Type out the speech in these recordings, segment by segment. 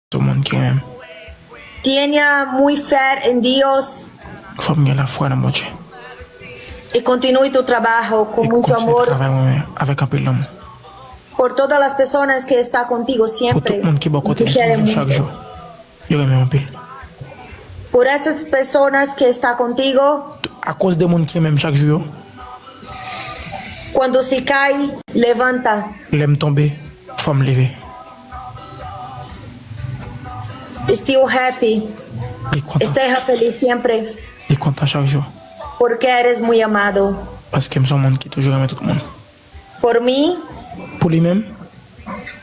Tout le monde qui aime. Tenha muy fe en Dios Faut que la foi dans mon Dieu. y continúe tu trabajo con Et mucho continue à amor travailler avec un peu d'amour. por todas las personas que está contigo Pour tout siempre le monde qui est bon y côté, te quieren toujours, chaque mucho. jour. Il remet un peu. Por esas personas que está contigo, À cause des monde qui aime chaque jour, cuando se cae, levanta. l'aime tomber, faut me lever. Still happy. Il est content. Esteja feliz siempre Il est content chaque jour. porque eres muy amado. Parce qu'il aime son monde qui toujours aime tout le monde. Por mí, Pour lui-même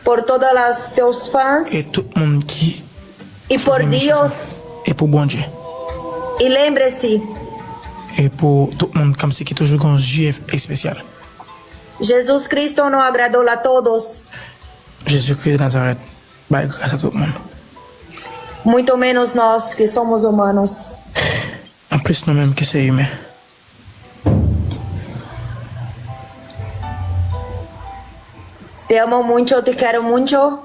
por todas las teus fans et tout le monde qui y por Dios. et pour bon Dieu. Y lembre-se, Et pour tout le monde comme si qui toujours un Dieu spécial. Jesus Cristo no agradó a todos, Jésus-Christ de Nazareth, bah, grâce à tout le monde. muito menos nós que somos humanos. En plus, nous-mêmes qui sommes humains. Te amo mucho, te quiero mucho.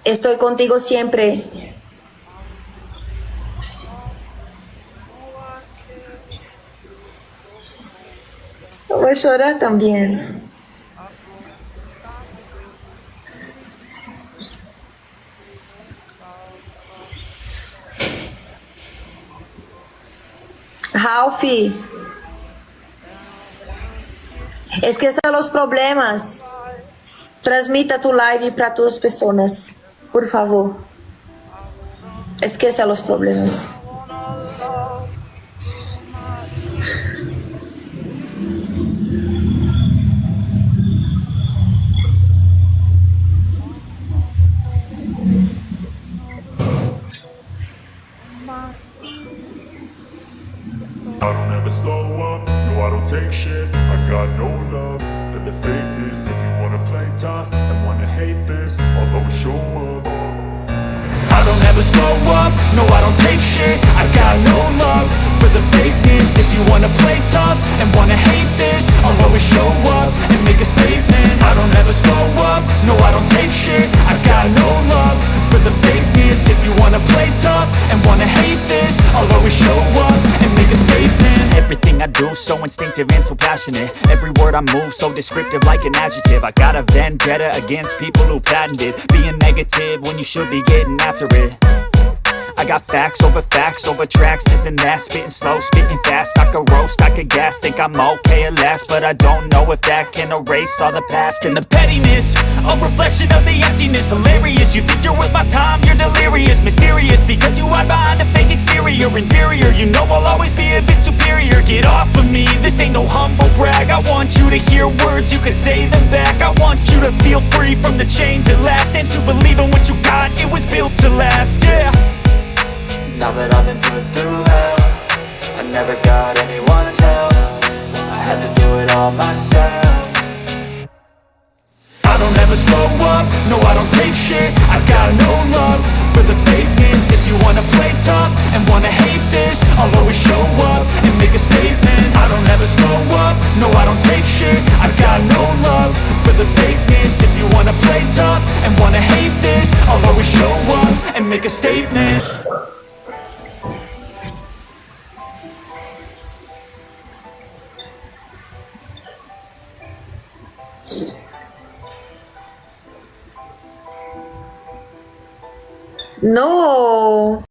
Estoy contigo siempre. Voy a llorar también. Ralphie, esqueça los problemas. Transmita tu live para todas as pessoas, por favor. Esqueça los problemas. I don't ever slow up, no I don't take shit. I got no love for the fakeness. If you wanna play tough and wanna hate this, I'll always show up. I don't ever slow up, no I don't take shit. I got no love for the fakeness. If you wanna play tough and wanna hate this, I'll always show up and make a statement. I don't ever slow up, no I don't take shit. I got no love for the fakeness. If you wanna play tough and wanna hate this, I'll always show up and make a statement. Everything I do so instinctive and so passionate. Every word I move so descriptive like an adjective. I got a vendetta against people who patented being negative when you should be getting after it. I got facts over tracks, this and that. Spitting slow, spitting fast. I could roast, I could gas. Think I'm okay at last, but I don't know if that can erase all the past. And the pettiness, a reflection of the emptiness. Hilarious, you think you're worth my time, you're delirious. Mysterious, because you hide behind a fake exterior. Inferior, you know I'll always be a bit superior. Get off of me, this ain't no humble brag. I want you to hear words, you can say them back. I want you to feel free from the chains at last, and to believe in what you got, it was built to last, yeah. Now that I've been put through hell, I never got anyone's help. I had to do it all myself. I don't ever slow up, no I don't take shit. I got no love for the fakeness. If you wanna play tough and wanna hate this, I'll always show up and make a statement. I don't ever slow up, no I don't take shit. I got no love for the fakeness. If you wanna play tough and wanna hate this, I'll always show up and make a statement. No.